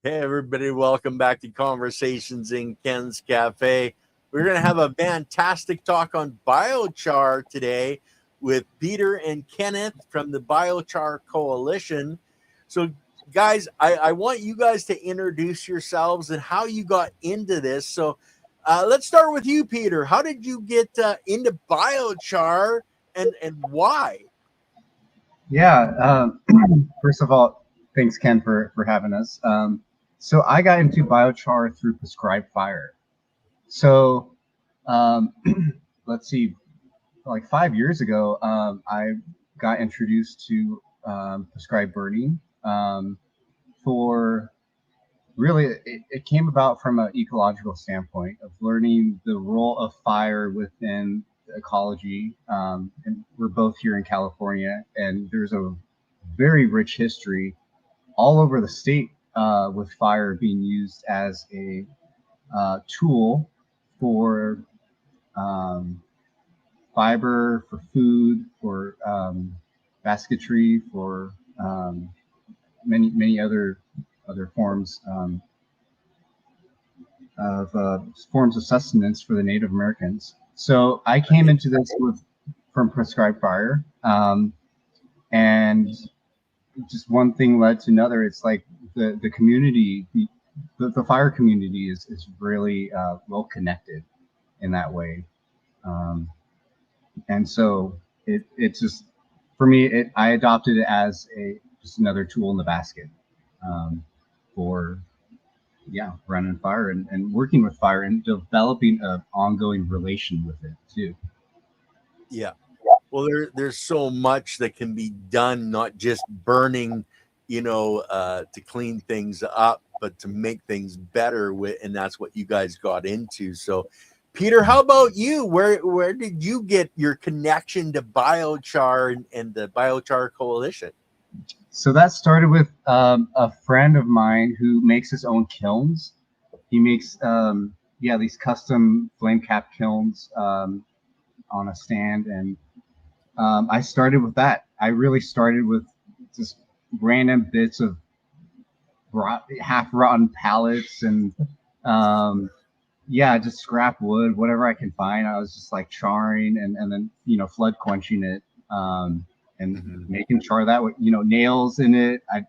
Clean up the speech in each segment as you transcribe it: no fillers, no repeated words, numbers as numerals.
Hey, everybody, welcome back to Conversations in Ken's Cafe. We're going to have a fantastic talk on biochar today with Peter and Kenneth from the Biochar Coalition. So, guys, I want you guys to introduce yourselves and how you got into this. So, let's start with you, Peter. How did you get into biochar and why? Yeah. First of all, thanks, Ken, for having us. So I got into biochar through prescribed fire. So let's see, like 5 years ago, I got introduced to prescribed burning. For really, it came about from an ecological standpoint of learning the role of fire within ecology. And we're both here in California, and there's a very rich history all over the state with fire being used as a tool for fiber, for food, for basketry, for many other forms of sustenance for the Native Americans. So I came into this from prescribed fire, and just one thing led to another. It's like the community, the fire community is really well connected in that way, and so it's just for me. I adopted it as just another tool in the basket for running fire and working with fire and developing an ongoing relation with it too. Yeah. Well, there's so much that can be done, not just burning, to clean things up, but to make things better and that's what you guys got into. So, Peter, how about you? Where did you get your connection to biochar and the Biochar Coalition? So that started with a friend of mine who makes his own kilns. He makes these custom flame cap kilns on a stand, and I started with that. I really started with just random bits of half rotten pallets and just scrap wood, whatever I can find. I was just like charring and then flood quenching it and making char that way. Nails in it. I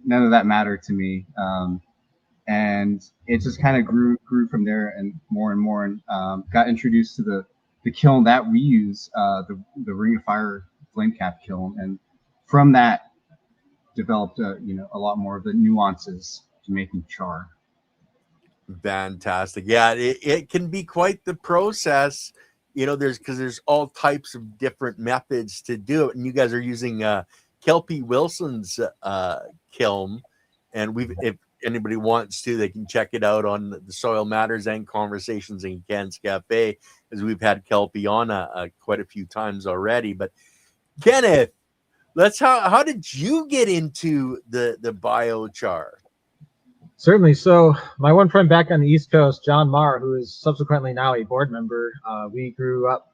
none of that mattered to me. And it just kind of grew from there and more, and got introduced to the kiln that we use, the Ring of Fire flame cap kiln, and from that developed a lot more of the nuances to making char. Fantastic. Yeah, it can be quite the process. There's all types of different methods to do it, and you guys are using Kelpie Wilson's kiln, and if anybody wants to, they can check it out on the Soil Matters and Conversations in Ken's Cafe, as we've had Kelpie on quite a few times already. But Kenneth, how did you get into the biochar? Certainly. So my one friend back on the East Coast, John Marr, who is subsequently now a board member, we grew up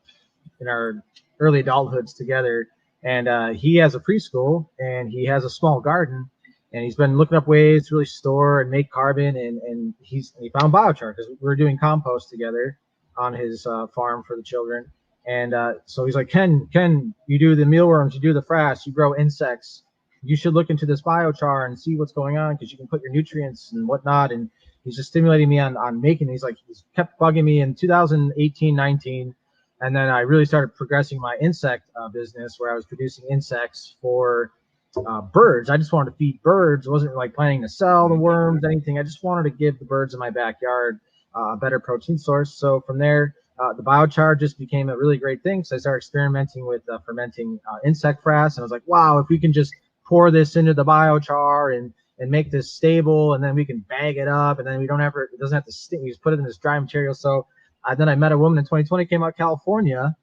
in our early adulthoods together, and he has a preschool and he has a small garden, and he's been looking up ways to really store and make carbon, and he found biochar because we're doing compost together on his farm for the children. And so he's like, Ken, you do the mealworms, you do the frass, you grow insects. You should look into this biochar and see what's going on because you can put your nutrients and whatnot. And he's just stimulating me on making these. Like, he's kept bugging me in 2018, 19. And then I really started progressing my insect business where I was producing insects for birds. I just wanted to feed birds. I wasn't like planning to sell the worms, anything. I just wanted to give the birds in my backyard a better protein source. So from there, the biochar just became a really great thing. So I started experimenting with fermenting insect frass. And I was like, wow, if we can just pour this into the biochar and make this stable, and then we can bag it up, and then it doesn't have to stink. We just put it in this dry material. So then I met a woman in 2020, came out of California,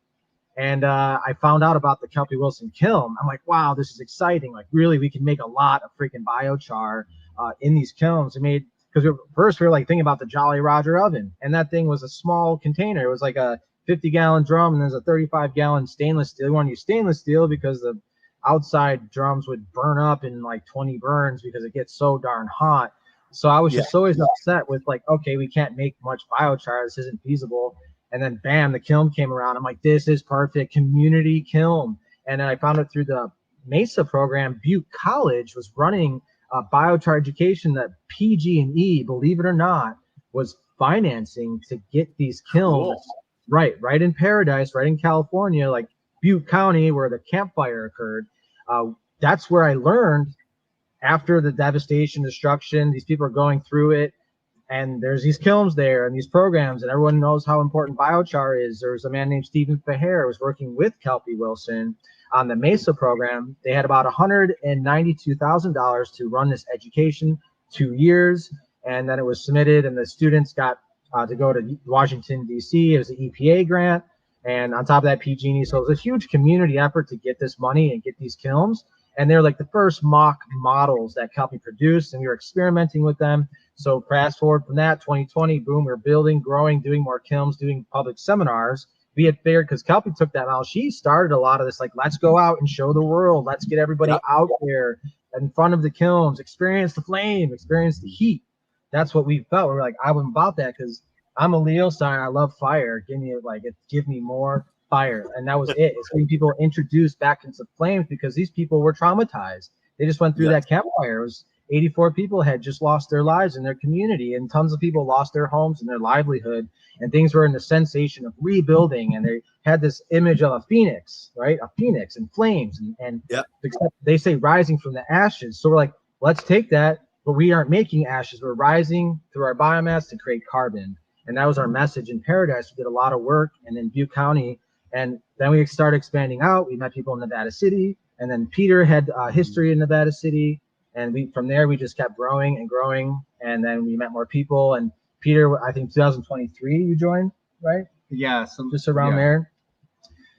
and I found out about the Kelpie Wilson kiln. I'm like, wow, this is exciting. Like, really, we can make a lot of freaking biochar in these kilns. Because first we were like thinking about the Jolly Roger oven, and that thing was a small container. It was like a 50-gallon drum, and there's a 35-gallon stainless steel. We want to use stainless steel because the outside drums would burn up in like 20 burns because it gets so darn hot. So I was just always upset with like, okay, we can't make much biochar. This isn't feasible. And then bam, the kiln came around. I'm like, this is perfect, community kiln. And then I found it through the MESA program. Butte College was running biochar education that PG&E, believe it or not, was financing to get these kilns right in Paradise, right in California, like Butte County, where the campfire occurred. That's where I learned after the devastation, destruction, these people are going through it. And there's these kilns there and these programs, and everyone knows how important biochar is. There's a man named Stephen Faher who was working with Kelpie Wilson on the MESA program. They had about $192,000 to run this education, 2 years, and then it was submitted, and the students got to go to Washington, D.C. It was an EPA grant, and on top of that, PG&E. So it was a huge community effort to get this money and get these kilns. And they're like the first mock models that Kelpie produced, and we were experimenting with them. So fast forward from that, 2020, boom, we're building, growing, doing more kilns, doing public seminars. We had figured, because Kelpie took that out, she started a lot of this, like, let's go out and show the world. Let's get everybody out there in front of the kilns, experience the flame, experience the heat. That's what we felt. We were like, I'm about that because I'm a Leo sign. I love fire. Give me more fire. And that was it. It's getting people introduced back into flames because these people were traumatized. They just went through that campfire. It was 84 people had just lost their lives in their community, and tons of people lost their homes and their livelihood, and things were in the sensation of rebuilding. And they had this image of a phoenix, right? A phoenix and flames, and they say rising from the ashes. So we're like, let's take that, but we aren't making ashes. We're rising through our biomass to create carbon. And that was our message in Paradise. We did a lot of work, and in Butte County, and then we started expanding out. We met people in Nevada City, and then Peter had history in Nevada City. And from there, we just kept growing and growing. And then we met more people. And Peter, I think 2023, you joined, right? Yeah. Just around there.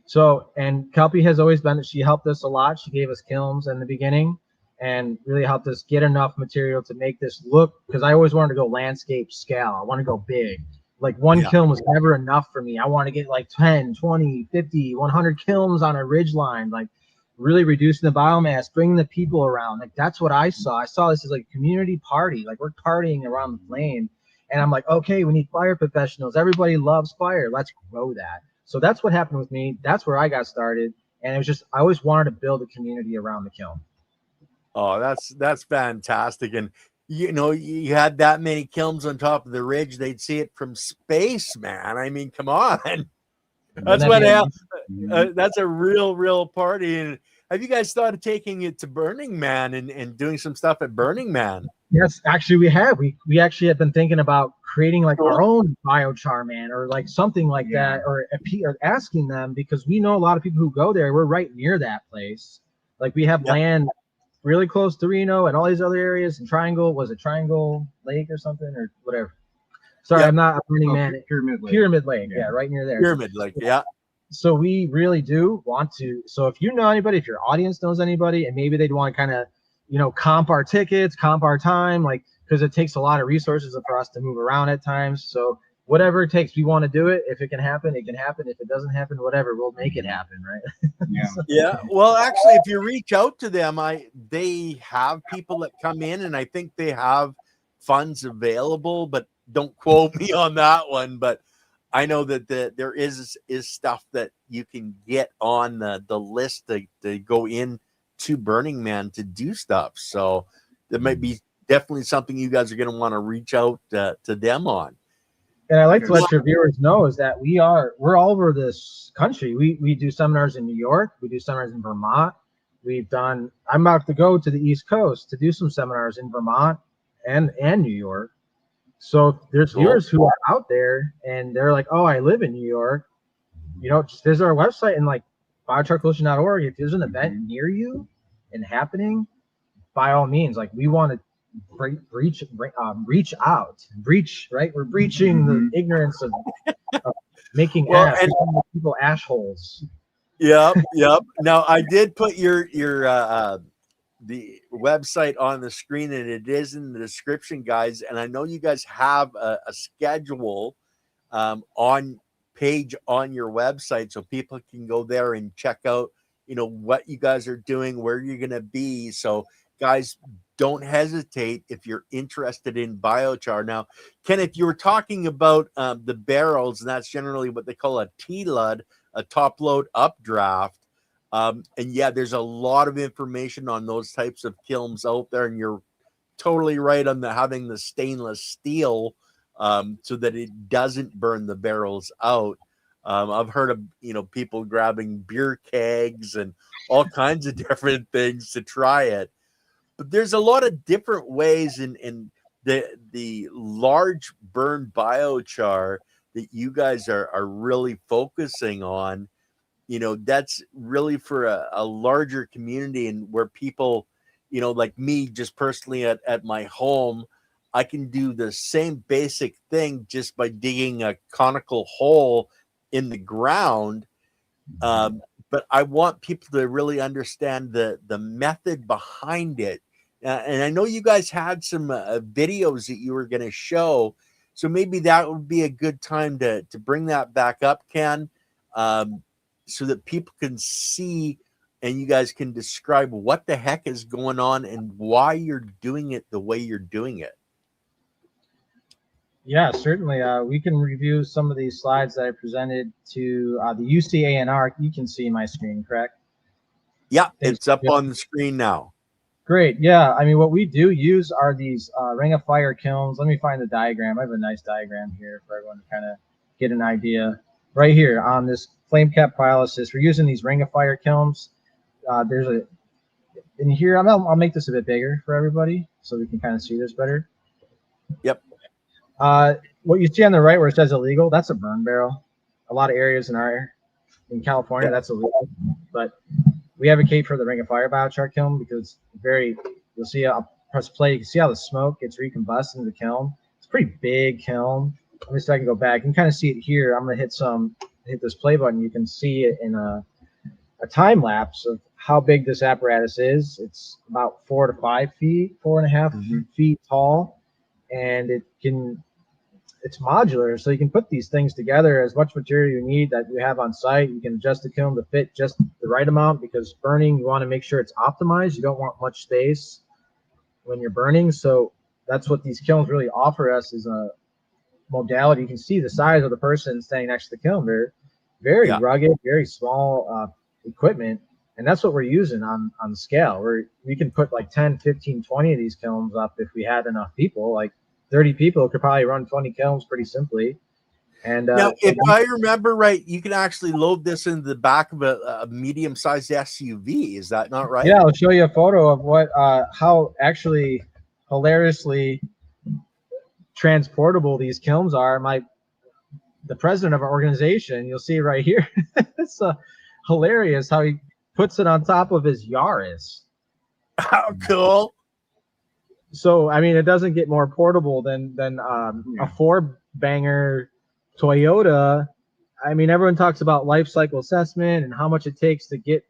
So, and Kelpie has always been, she helped us a lot. She gave us kilns in the beginning and really helped us get enough material to make this look, because I always wanted to go landscape scale. I want to go big. Like one kiln was never enough for me. I want to get like 10, 20, 50, 100 kilns on a ridge line. Like, really reducing the biomass, bringing the people around. Like, that's what I saw. I saw this as like a community party. Like, we're partying around the flame. And I'm like, okay, we need fire professionals. Everybody loves fire. Let's grow that. So that's what happened with me. That's where I got started. And it was just, I always wanted to build a community around the kiln. Oh, that's fantastic. And you know, you had that many kilns on top of the ridge, they'd see it from space, man. I mean, come on. That's what that's a real party. And have you guys thought of taking it to Burning Man and doing some stuff at Burning Man? Yes, actually we have. We actually have been thinking about creating like our own biochar man, or like something like that, or asking them, because we know a lot of people who go there. We're right near that place. Like, we have land really close to Reno and all these other areas. And Triangle, was it Triangle Lake or something or whatever? Sorry, I'm not a Burning Man. Pyramid Lake. Yeah, right near there. Pyramid Lake, So we really do want to. So if you know anybody, if your audience knows anybody, and maybe they'd want to kind of, you know, comp our tickets, comp our time, like, because it takes a lot of resources for us to move around at times. So whatever it takes, we want to do it. If it can happen, it can happen. If it doesn't happen, whatever, we'll make it happen, right? Well, actually, if you reach out to them, they have people that come in, and I think they have funds available, but don't quote me on that one. But I know that there is stuff that you can get on the list to go in to Burning Man to do stuff. So there might be definitely something you guys are going to want to reach out to them on. And I like to let your viewers know is that we're all over this country. We do seminars in New York. We do seminars in Vermont. I'm about to go to the East Coast to do some seminars in Vermont and New York. So there's viewers who are out there and they're like, oh, I live in New York. You know, just visit our website and like biocharcoalition.org. If there's an event near you and happening, by all means, like, we want to reach out, right? We're breaching the ignorance of making people ash holes. Yep. Now, I did put your the website on the screen, and it is in the description, guys. And I know you guys have a schedule on page on your website, so people can go there and check out, what you guys are doing, where you're going to be. So guys, don't hesitate if you're interested in biochar. Now, Kenneth, you were talking about the barrels, and that's generally what they call a T-LUD, a top load updraft. And yeah, there's a lot of information on those types of kilns out there, and you're totally right on having the stainless steel so that it doesn't burn the barrels out. I've heard of people grabbing beer kegs and all kinds of different things to try it. But there's a lot of different ways in the large burn biochar that you guys are really focusing on. That's really for a larger community, and where people, like me, just personally at my home, I can do the same basic thing just by digging a conical hole in the ground. But I want people to really understand the method behind it. And I know you guys had some videos that you were going to show, so maybe that would be a good time to bring that back up, Ken, so that people can see and you guys can describe what the heck is going on and why you're doing it the way you're doing it. Yeah, certainly. We can review some of these slides that I presented to the UCANR. You can see my screen, correct? Yeah, it's up on the screen now. Great. Yeah, I mean, what we do use are these ring of fire kilns. Let me find the diagram. I have a nice diagram here for everyone to kind of get an idea. Right here on this flame cap pyrolysis, we're using these ring of fire kilns. There's in here, I'll make this a bit bigger for everybody so we can kind of see this better. Yep. What you see on the right where it says illegal, that's a burn barrel. A lot of areas in California, that's illegal. But we advocate for the ring of fire biochar kiln because you'll see, I'll press play, you can see how the smoke gets recombusted into the kiln. It's a pretty big kiln. Let me see if I can go back. You can kind of see it here. I'm going to hit this play button. You can see it in a time lapse of how big this apparatus is. It's about 4 to 5 feet, 4.5 feet tall. And it's modular, so you can put these things together. As much material you need that you have on site, you can adjust the kiln to fit just the right amount, because burning, you want to make sure it's optimized. You don't want much space when you're burning. So that's what these kilns really offer us, is a modality. You can see the size of the person standing next to the kiln. They're very rugged, very small equipment. And that's what we're using on scale. We can put like 10, 15, 20 of these kilns up if we had enough people. Like 30 people could probably run 20 kilns pretty simply. And now, if I remember right, you can actually load this into the back of a medium-sized SUV. Is that not right? Yeah, I'll show you a photo of how actually hilariously transportable these kilns are. The president of our organization, you'll see right here, it's hilarious how he puts it on top of his Yaris. How cool. So, I mean, it doesn't get more portable than a 4-banger Toyota. I mean, everyone talks about life cycle assessment and how much it takes to get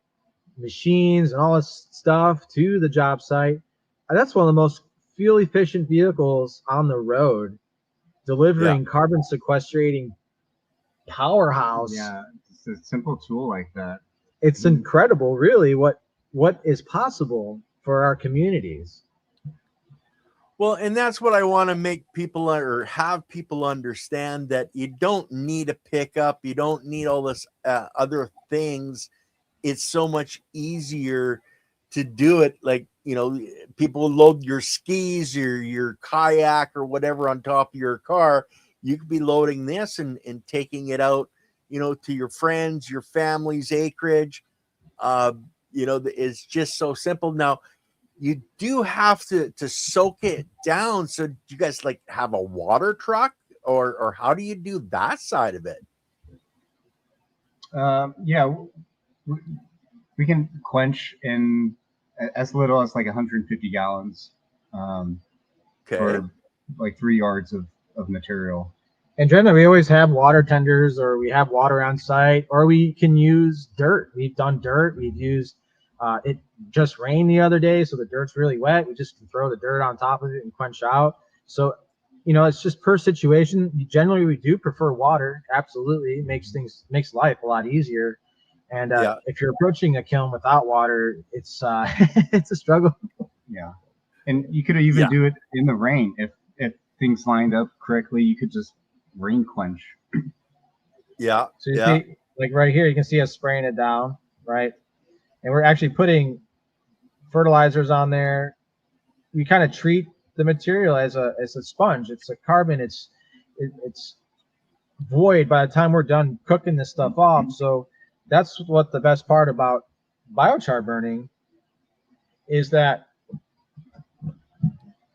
machines and all this stuff to the job site. And that's one of the most fuel efficient vehicles on the road, delivering carbon sequestrating powerhouse. Yeah, it's a simple tool like that. It's incredible, really, what is possible for our communities. Well, and that's what I want to make people or have people understand, that you don't need a pickup. You don't need all this other things. It's so much easier to do it. Like, people load your skis or your kayak or whatever on top of your car. You could be loading this and taking it out, to your friends, your family's acreage. It's just so simple. Now, you do have to soak it down. So do you guys have a water truck, or how do you do that side of it? Yeah, we can quench in as little as 150 gallons for 3 yards of material. And generally, we always have water tenders, or we have water on site, or we can use dirt. We've done dirt. We've used it just rained the other day, so the dirt's really wet. We just can throw the dirt on top of it and quench out. So, it's just per situation. Generally, we do prefer water. Absolutely, it makes life a lot easier. And if you're approaching a kiln without water, it's it's a struggle. Yeah, and you could even do it in the rain if things lined up correctly. You could just rain quench. Yeah. So you see, like right here, you can see us spraying it down, right? And we're actually putting fertilizers on there. We kind of treat the material as a sponge. It's a carbon. It's void by the time we're done cooking this stuff off. So that's what the best part about biochar burning is, that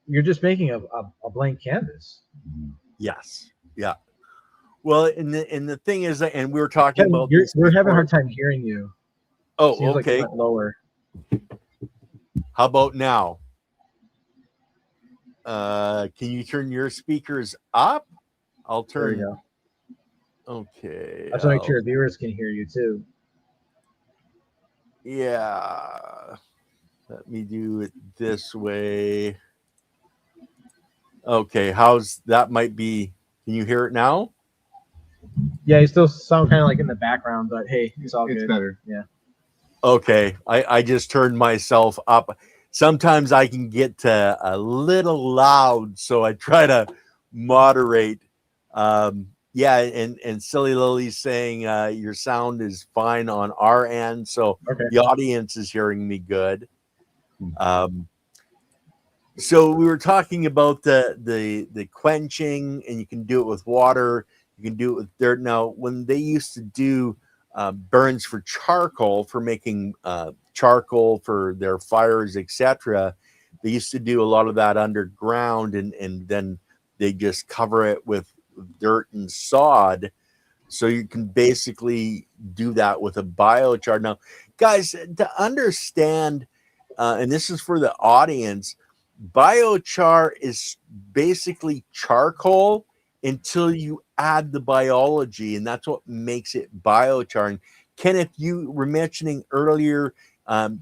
you're just making a blank canvas. Yes. Yeah. Well, and the thing is, and we were talking about this. We're having a hard time hearing you. Oh, seems okay. like lower. How about now? Can you turn your speakers up? I'll turn. There you go. Okay. I have to make sure viewers can hear you too. Yeah. Let me do it this way. Okay. How's that? Might be. Can you hear it now? Yeah, you still sound kind of like in the background, but hey, it's all good. It's better. Yeah. Okay. I just turned myself up. Sometimes I can get a little loud, so I try to moderate. Yeah, and Silly Lily's saying your sound is fine on our end, so the audience is hearing me good. So we were talking about the quenching, and you can do it with water, you can do it with dirt. Now, when they used to do burns for charcoal, for making charcoal for their fires, etc., they used to do a lot of that underground, and then they just cover it with dirt and sod. So you can basically do that with a biochar. Now, guys, to understand, and this is for the audience, biochar is basically charcoal until you add the biology, and that's what makes it biochar. And Ken, if you were mentioning earlier,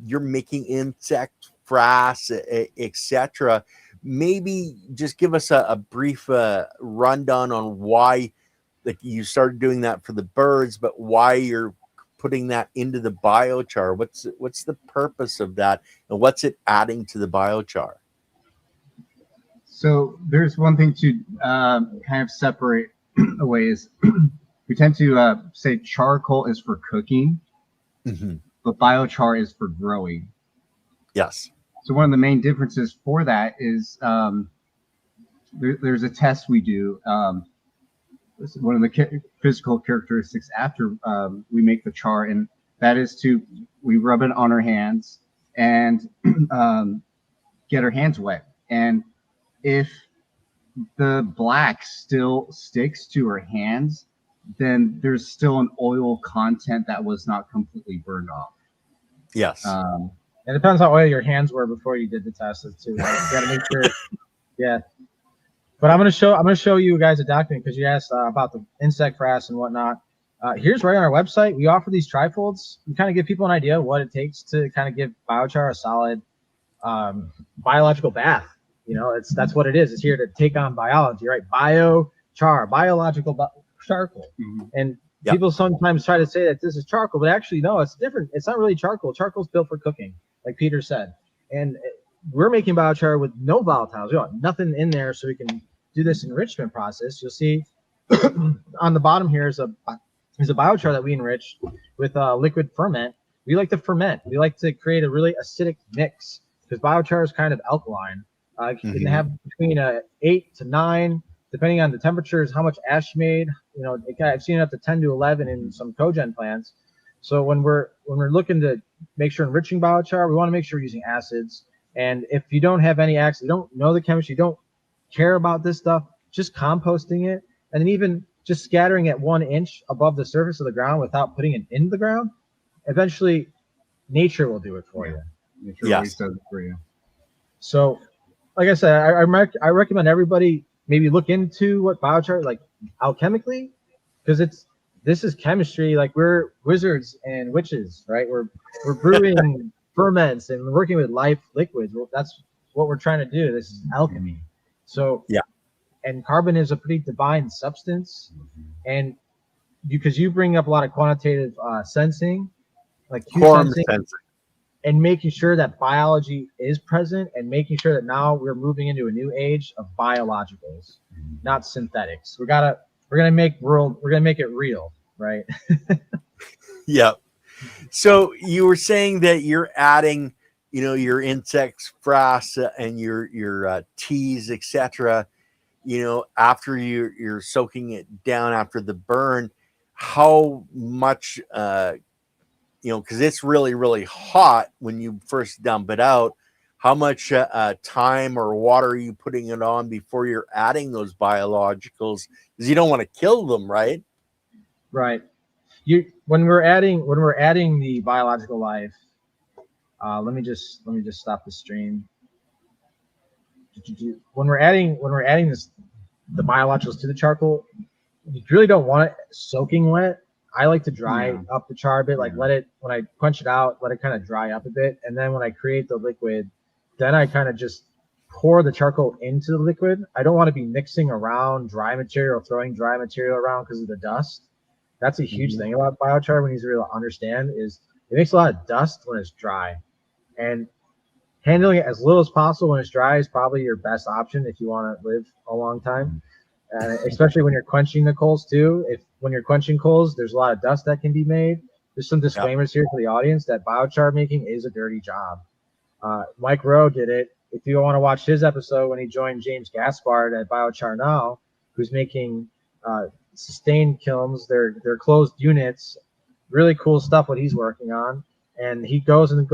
you're making insect frass, etc., maybe just give us a brief rundown on why, like, you started doing that for the birds, but why you're putting that into the biochar. What's the purpose of that, and what's it adding to the biochar? So there's one thing to kind of separate away is we tend to say charcoal is for cooking, but biochar is for growing. Yes. So one of the main differences for that is there's a test we do. One of the physical characteristics after we make the char, and that is we rub it on our hands and get our hands wet. And if the black still sticks to our hands, then there's still an oil content that was not completely burned off. Yes. It depends how oily your hands were before you did the test too. Right? You got to make sure. Yeah. But I'm gonna show you guys a document, because you asked about the insect frass and whatnot. Here's right on our website. We offer these trifolds. We kind of give people an idea of what it takes to kind of give biochar a solid biological bath. You know, that's what it is. It's here to take on biology, right? Biochar, biological charcoal. And people sometimes try to say that this is charcoal, but actually, no, it's different. It's not really charcoal. Charcoal's built for cooking, like Peter said. And we're making biochar with no volatiles. We don't nothing in there, so we can do this enrichment process. You'll see on the bottom here is a biochar that we enriched with liquid ferment. We like to ferment. We like to create a really acidic mix, because biochar is kind of alkaline. You can have between 8 to 9, depending on the temperatures, how much ash made. You know, I've seen it up to 10 to 11 in some cogen plants. So when we're looking to make sure enriching biochar, we want to make sure we're using acids. And if you don't have any acids, you don't know the chemistry, you don't care about this stuff, just composting it, and then even just scattering it 1 inch above the surface of the ground without putting it in the ground, eventually nature will do it for you. Nature always does it for you. So, like I said, I recommend everybody maybe look into what biochar, like alchemically, because this is chemistry. Like, we're wizards and witches, right? We're brewing ferments and working with life liquids. Well, that's what we're trying to do. This is alchemy. So and carbon is a pretty divine substance, and because you bring up a lot of quantitative sensing, like Quorum sensing, sensing. and making sure that biology is present, and making sure that now we're moving into a new age of biologicals, not synthetics. We're gonna make it real, right? Yep. So you were saying that you're adding, your insects, frass, and your teas, etc. After you're soaking it down after the burn. How much, because it's really really hot when you first dump it out. How much time or water are you putting it on before you're adding those biologicals? Because you don't want to kill them, right? Right. When we're adding the biological life, let me just stop the stream. When we're adding the biologicals to the charcoal, you really don't want it soaking wet. I like to dry up the char a bit, like let it, when I quench it out, let it kind of dry up a bit, and then when I create the liquid, then I kind of just pour the charcoal into the liquid. I don't want to be mixing around dry material, throwing dry material around because of the dust. That's a huge thing about biochar. We need to really understand is it makes a lot of dust when it's dry, and handling it as little as possible when it's dry is probably your best option if you want to live a long time. Especially when you're quenching the coals too. When you're quenching coals, there's a lot of dust that can be made. There's some disclaimers here for the audience that biochar making is a dirty job. Mike Rowe did it. If you want to watch his episode when he joined James Gaspard at Biochar Now, who's making sustained kilns, they're closed units, really cool stuff what he's working on. And he goes and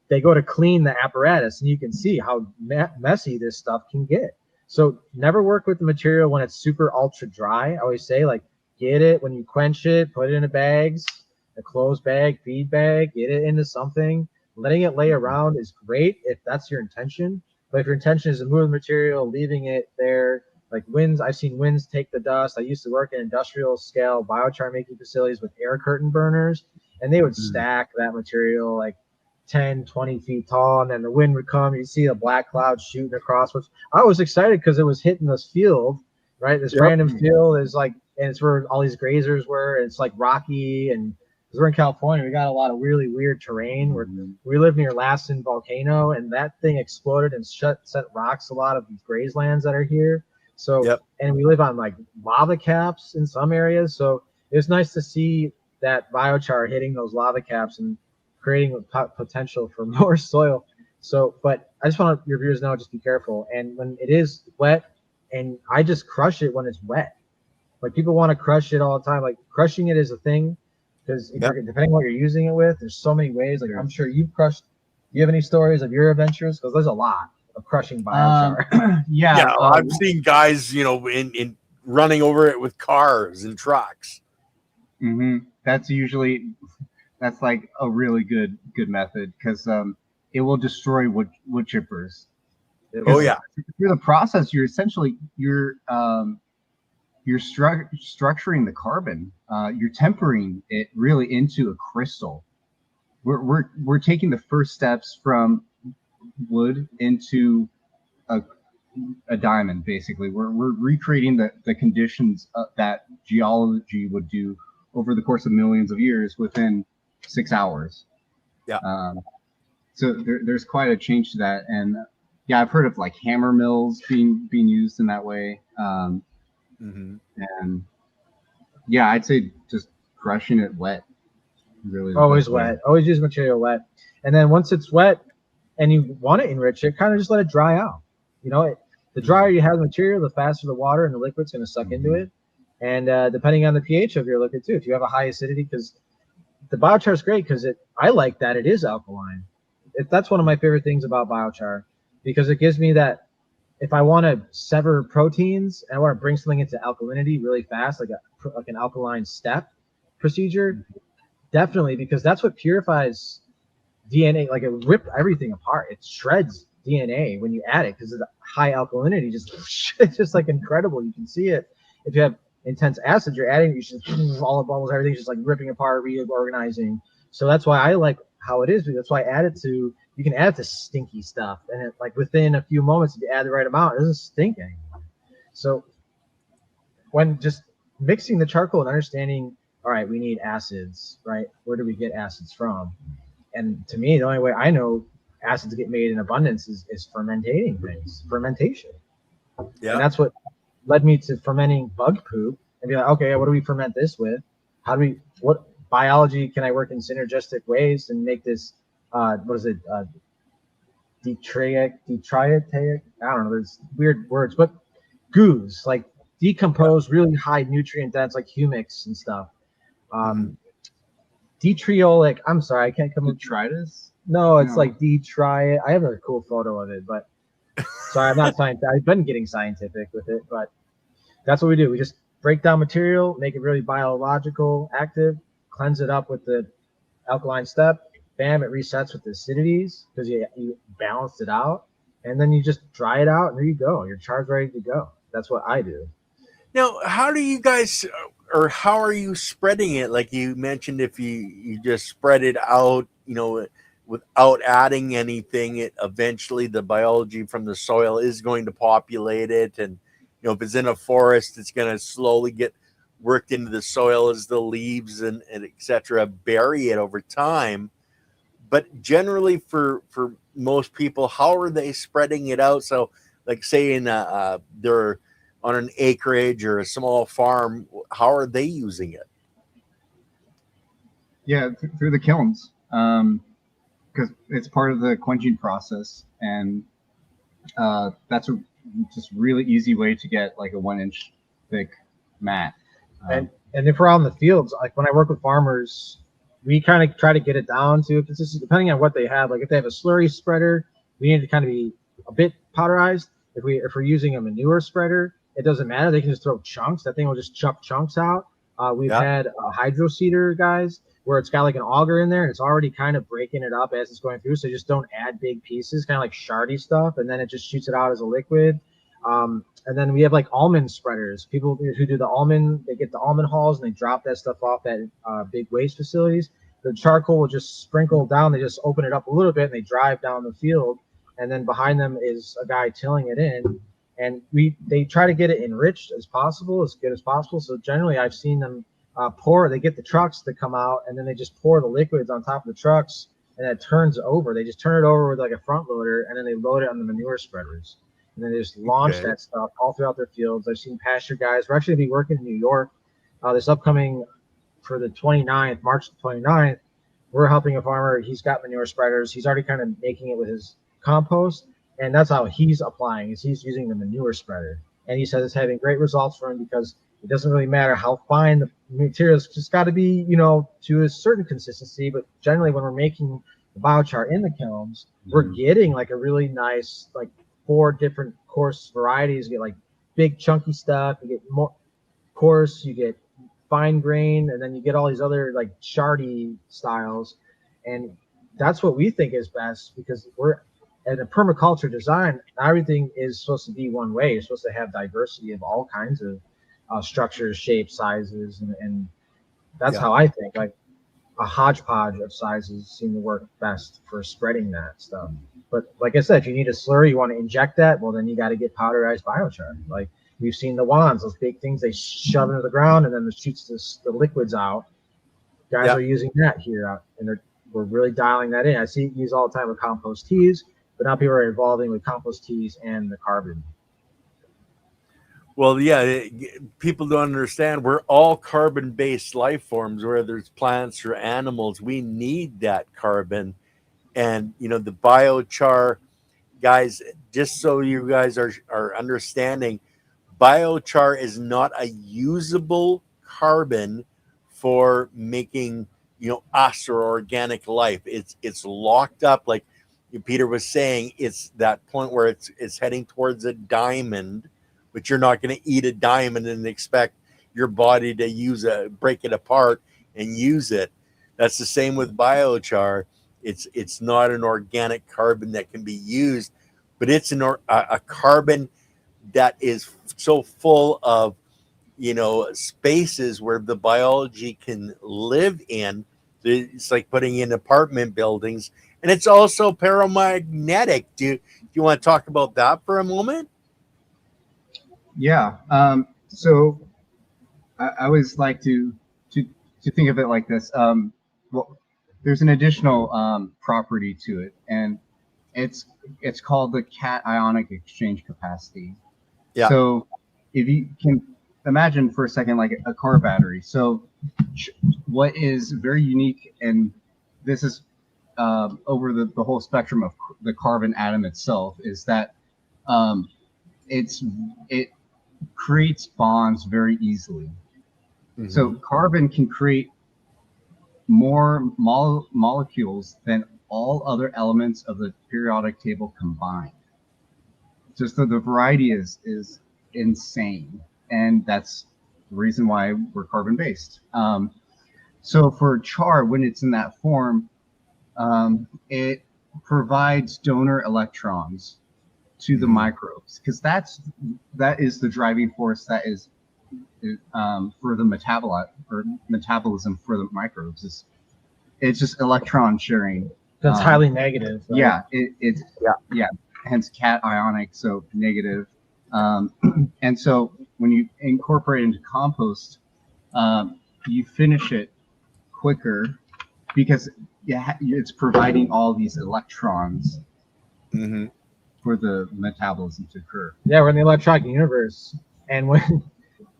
they go to clean the apparatus, and you can see how messy this stuff can get. So never work with the material when it's super ultra dry. I always say, like, get it when you quench it, put it in a closed bag, feed bag, get it into something. Letting it lay around is great if that's your intention. But if your intention is to move the material, leaving it there, like winds, I've seen winds take the dust. I used to work in industrial scale biochar making facilities with air curtain burners, and they would stack that material like 10, 20 feet tall, and then the wind would come. You'd see the black clouds shooting across, which I was excited because it was hitting this field, right? This random field is like, and it's where all these grazers were. It's like rocky, and because we're in California, we got a lot of really weird terrain. We live near Lassen volcano, and that thing exploded and sent rocks a lot of these grazelands that are here. So, and we live on like lava caps in some areas. So it was nice to see that biochar hitting those lava caps and creating potential for more soil. So, but I just want your viewers to know, just be careful. And when it is wet, and I just crush it when it's wet. Like people want to crush it all the time. Like crushing it is a thing because depending on what you're using it with, there's so many ways. Like I'm sure you've crushed. Do you have any stories of your adventures? Because there's a lot of crushing biochar. I've seen guys, in running over it with cars and trucks. That's like a really good method because it will destroy wood chippers. Oh yeah. Through the process, you're structuring the carbon. You're tempering it really into a crystal. We're taking the first steps from wood into a diamond. Basically, we're recreating the conditions that geology would do over the course of millions of years within 6 hours. So there's quite a change to that, and I've heard of like hammer mills being used in that way. And I'd say just crushing it wet. Really, always wet. Always use material wet, and then once it's wet and you want to enrich it, kind of just let it dry out. The drier you have the material, the faster the water and the liquid's going to suck into it. And depending on the pH of your liquid too, if you have a high acidity, because the biochar is great because I like that it is alkaline. That's one of my favorite things about biochar because it gives me that if I want to sever proteins and I want to bring something into alkalinity really fast, like an alkaline step procedure, definitely, because that's what purifies DNA. Like it rips everything apart. It shreds DNA when you add it because of the high alkalinity. It's just like incredible. You can see it. If you have intense acid, you're adding, you should all the bubbles, everything's just like ripping apart, reorganizing. So that's why I like how it is. That's why I add it to. You can add it to stinky stuff, and it, like within a few moments, if you add the right amount, it doesn't stink anymore. So when just mixing the charcoal and understanding all right, we need acids, right? Where do we get acids from? And to me, the only way I know acids get made in abundance is fermentation. And Yeah. that's what led me to fermenting bug poop and be like, okay, what do we ferment this with? How do we, what biology can I work in synergistic ways and make this, what is it, detritic? I don't know, there's weird words, but goos, like decompose really high nutrient dense, like humics and stuff. Mhm. Detriolic, I'm sorry, I can't come up. Detritus? No, it's No. like detriet. I have a cool photo of it, but sorry, I'm not scientific. I've been getting scientific with it, but that's what we do. We just break down material, make it really biological, active, cleanse it up with the alkaline step. Bam, it resets with the acidities because you balanced it out, and then you just dry it out, and there you go. Your char's ready to go. That's what I do. Now, how do you guys, or how are you spreading it? Like you mentioned, if you just spread it out, without adding anything, it eventually the biology from the soil is going to populate it, and if it's in a forest, it's going to slowly get worked into the soil as the leaves and etc. bury it over time. But generally, for most people, how are they spreading it out? So, like saying they're on an acreage or a small farm, how are they using it? Yeah, through the kilns, because it's part of the quenching process, and that's a just really easy way to get like a 1 inch thick mat. And if we're out in the fields, like when I work with farmers, we kind of try to get it down to consistency depending on what they have. Like if they have a slurry spreader, we need to kind of be a bit powderized. If we're using a manure spreader, it doesn't matter. They can just throw chunks. That thing will just chuck chunks out. We've Yeah. had hydro seeder guys where it's got like an auger in there and it's already kind of breaking it up as it's going through. So just don't add big pieces, kind of like shardy stuff, and then it just shoots it out as a liquid. And then we have like almond spreaders. People who do the almond, they get the almond hulls and they drop that stuff off at big waste facilities. The charcoal will just sprinkle down. They just open it up a little bit and they drive down the field. And then behind them is a guy tilling it in. And they try to get it enriched as possible, as good as possible. So generally, I've seen them pour. They get the trucks to come out and then they just pour the liquids on top of the trucks and it turns over. They just turn it over with like a front loader and then they load it on the manure spreaders. And then they just launch Okay. that stuff all throughout their fields. I've seen pasture guys. We're actually going to be working in New York this upcoming for the 29th, March 29th. We're helping a farmer. He's got manure spreaders. He's already kind of making it with his compost. And that's how he's applying is he's using the manure spreader. And he says it's having great results for him because it doesn't really matter how fine the material is. It's just got to be, to a certain consistency. But generally when we're making the biochar in the kilns, we're getting like a really nice, like 4 different coarse varieties. You get like big chunky stuff, you get more coarse, you get fine grain, and then you get all these other like shardy styles. And that's what we think is best because we're in a permaculture design, everything is supposed to be one way. You're supposed to have diversity of all kinds of structures, shapes, sizes, and that's Yeah. how I think. Like a hodgepodge of sizes seem to work best for spreading that stuff. But like I said, if you need a slurry, you want to inject that, well, then you got to get powderized biochar. Like we've seen the wands, those big things they shove into the ground and then it shoots the liquids out. Guys Yeah. are using that here, and we're really dialing that in. I see it used all the time with compost teas, but now people are evolving with compost teas and the carbon. Well, yeah, people don't understand. We're all carbon-based life forms, whether it's plants or animals. We need that carbon, and the biochar, guys. Just so you guys are understanding, biochar is not a usable carbon for making us or organic life. It's locked up, like Peter was saying. It's that point where it's heading towards a diamond, but you're not going to eat a diamond and expect your body to break it apart and use it. That's the same with biochar. It's not an organic carbon that can be used, but it's a carbon that is so full of spaces where the biology can live in. It's like putting in apartment buildings, and it's also paramagnetic. Do you want to talk about that for a moment? Yeah. So I always like to to think of it like this. Well, there's an additional property to it, and it's called the cation exchange capacity. Yeah. So if you can imagine for a second, like a car battery. So what is very unique, and this is over the whole spectrum of the carbon atom itself, is that it creates bonds very easily. Mm-hmm. So carbon can create more molecules than all other elements of the periodic table combined. Just the variety is insane, and that's the reason why we're carbon based. So for char, when it's in that form, it provides donor electrons to the microbes, because that is the driving force that is for the metabolism for the microbes. It's just electron sharing. That's highly negative. Right? Yeah, hence cationic, so negative. And so when you incorporate it into compost, you finish it quicker because it's providing all these electrons for the metabolism to occur. Yeah, we're in the electronic universe, and when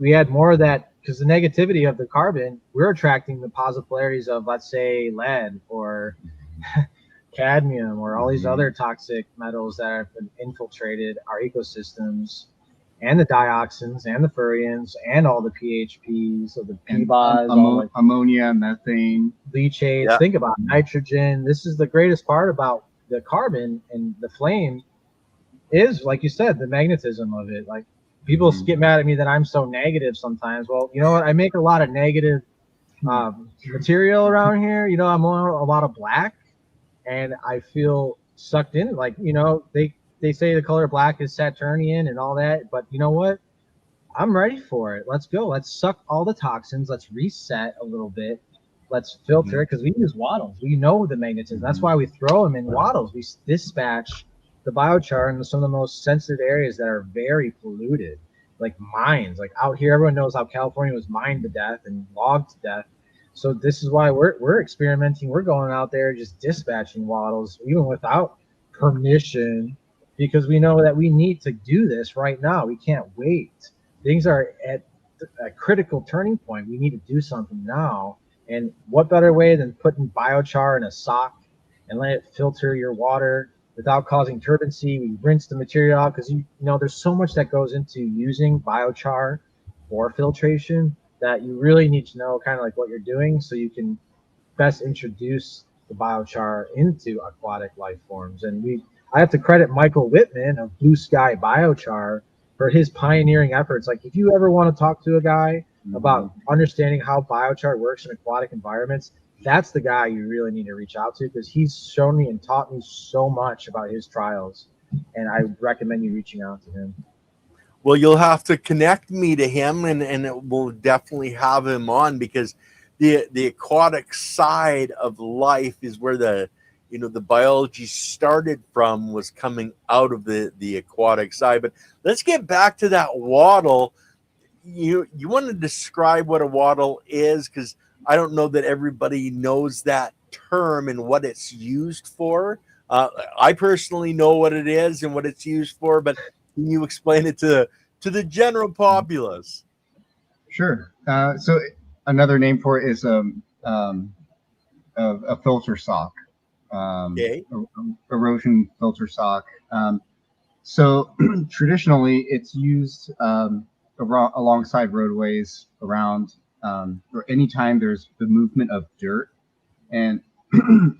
we add more of that, because the negativity of the carbon, we're attracting the positive polarities of, let's say, lead or cadmium or all these other toxic metals that have been infiltrated our ecosystems, and the dioxins and the furans and all the PHPs, so the PBOS, ammonia, methane, leachates. Yeah. Think about nitrogen. This is the greatest part about the carbon and the flame is, like you said, the magnetism of it. Like, people get mad at me that I'm so negative sometimes. Well, you know what? I make a lot of negative material around here. You know, I'm on a lot of black, and I feel sucked in. Like, you know, they say the color black is Saturnian and all that, but you know what? I'm ready for it. Let's go. Let's suck all the toxins. Let's reset a little bit. Let's filter it, because we use wattles. We know the magnetism. That's why we throw them in wattles. We dispatch the biochar in some of the most sensitive areas that are very polluted, like mines. Like out here, everyone knows how California was mined to death and logged to death. So this is why we're experimenting. We're going out there just dispatching wattles, even without permission, because we know that we need to do this right now. We can't wait. Things are at a critical turning point. We need to do something now. And what better way than putting biochar in a sock and let it filter your water without causing turbulency? We rinse the material out, because you know there's so much that goes into using biochar for filtration that you really need to know kind of like what you're doing, so you can best introduce the biochar into aquatic life forms. And I have to credit Michael Whitman of Blue Sky Biochar for his pioneering efforts. Like, if you ever want to talk to a guy about understanding how biochar works in aquatic environments, that's the guy you really need to reach out to, because he's shown me and taught me so much about his trials, and I recommend you reaching out to him. Well, you'll have to connect me to him, and we'll definitely have him on, because the aquatic side of life is where the biology started from, was coming out of the aquatic side. But let's get back to that wattle. You want to describe what a wattle is, because I don't know that everybody knows that term and what it's used for. I personally know what it is and what it's used for, but can you explain it to the general populace? Sure. So another name for it is a filter sock, erosion filter sock. So traditionally, it's used alongside roadways, around or anytime there's the movement of dirt, and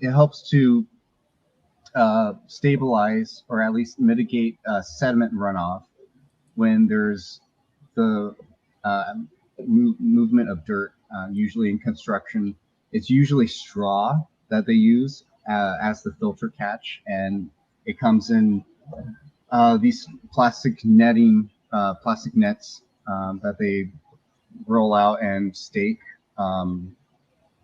it helps to stabilize or at least mitigate sediment runoff when there's the movement of dirt. Usually in construction, it's usually straw that they use as the filter catch, and it comes in these plastic nets that they roll out and stake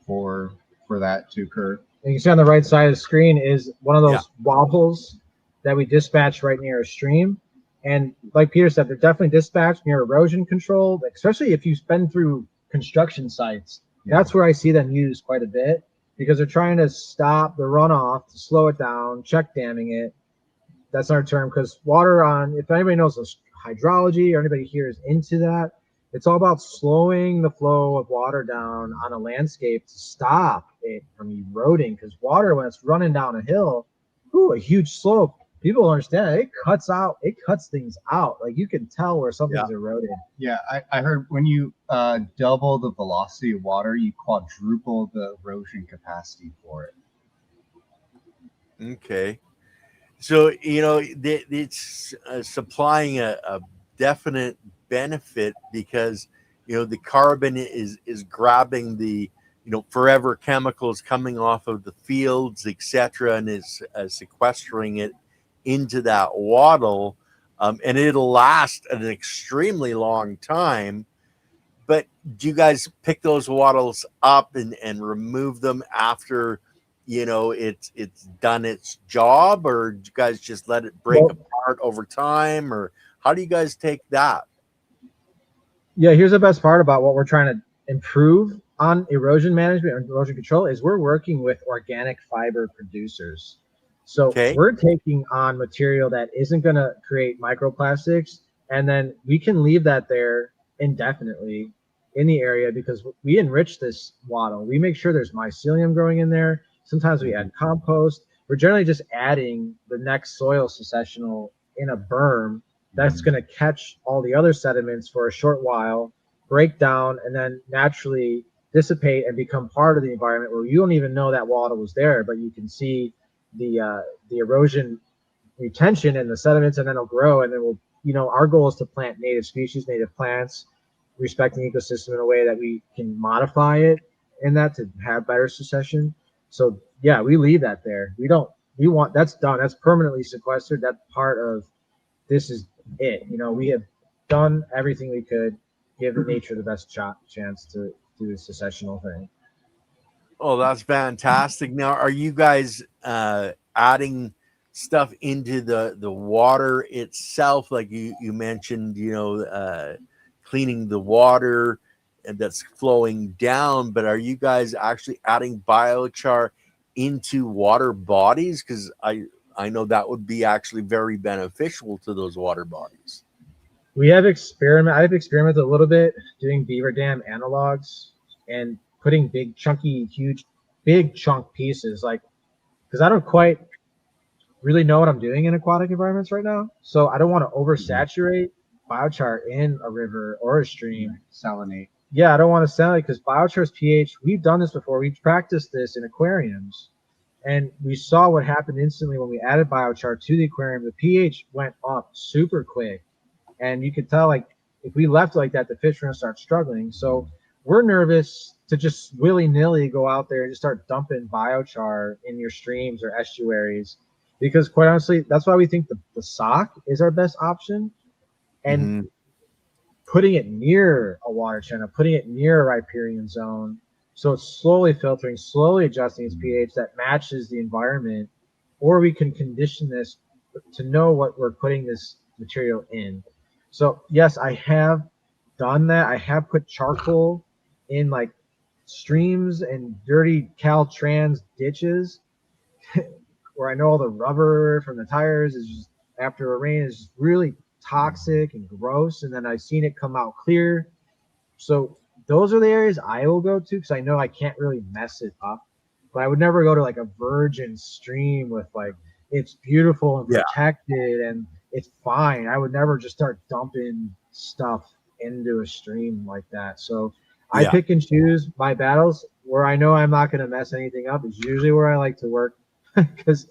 for that to occur. And you can see on the right side of the screen is one of those wattles that we dispatch right near a stream. And like Peter said, they're definitely dispatched near erosion control, especially if you've been through construction sites. That's where I see them used quite a bit, because they're trying to stop the runoff, to slow it down, check damming it. That's our term, because water on, if anybody knows hydrology or anybody here is into that, it's all about slowing the flow of water down on a landscape to stop it from eroding. Because water, when it's running down a hill, a huge slope, people don't understand it cuts things out. Like, you can tell where something's eroded. Yeah, I heard when you double the velocity of water, you quadruple the erosion capacity for it. Okay. So, it's supplying a definite benefit, because, the carbon is grabbing the, forever chemicals coming off of the fields, etc., and is sequestering it into that wattle, and it'll last an extremely long time. But do you guys pick those wattles up and remove them after it's done its job, or do you guys just let it break apart over time, or how do you guys take that? Yeah, here's the best part about what we're trying to improve on erosion management and erosion control is we're working with organic fiber producers. So we're taking on material that isn't going to create microplastics, and then we can leave that there indefinitely in the area, because we enrich this wattle. We make sure there's mycelium growing in there. Sometimes we add compost. We're generally just adding the next soil successional in a berm that's going to catch all the other sediments for a short while, break down, and then naturally dissipate and become part of the environment, where you don't even know that wattle was there, but you can see the erosion retention in the sediments, and then it'll grow, and then our goal is to plant native species, native plants, respecting ecosystem in a way that we can modify it in that to have better succession. So yeah, we leave that there. We want that's done. That's permanently sequestered. That part of this is it. We have done everything we could, give nature the best chance to do the successional thing. Oh, that's fantastic. Now, are you guys adding stuff into the water itself? Like you mentioned, cleaning the water and that's flowing down, but are you guys actually adding biochar into water bodies? Because I know that would be actually very beneficial to those water bodies. I've experimented a little bit doing beaver dam analogs and putting big chunk pieces, because I don't quite really know what I'm doing in aquatic environments right now. So I don't want to oversaturate biochar in a river or a stream. Salinate. Yeah, I don't want to salinate, because biochar's pH, we've done this before. We've practiced this in aquariums, and we saw what happened instantly when we added biochar to the aquarium. The pH went up super quick, and you could tell, if we left it like that, the fish were going to start struggling. So we're nervous to just willy-nilly go out there and just start dumping biochar in your streams or estuaries, because quite honestly, that's why we think the sock is our best option. And putting it near a water channel, putting it near a riparian zone, so it's slowly filtering, slowly adjusting its pH that matches the environment, or we can condition this to know what we're putting this material in. So yes, I have done that. I have put charcoal in streams and dirty Caltrans ditches where I know all the rubber from the tires is just, after a rain, is just really toxic and gross, and then I've seen it come out clear. So those are the areas I will go to, because I know I can't really mess it up. But I would never go to a virgin stream with it's beautiful and protected and it's fine. I would never just start dumping stuff into a stream like that. So I pick and choose my battles. Where I know I'm not going to mess anything up is usually where I like to work, because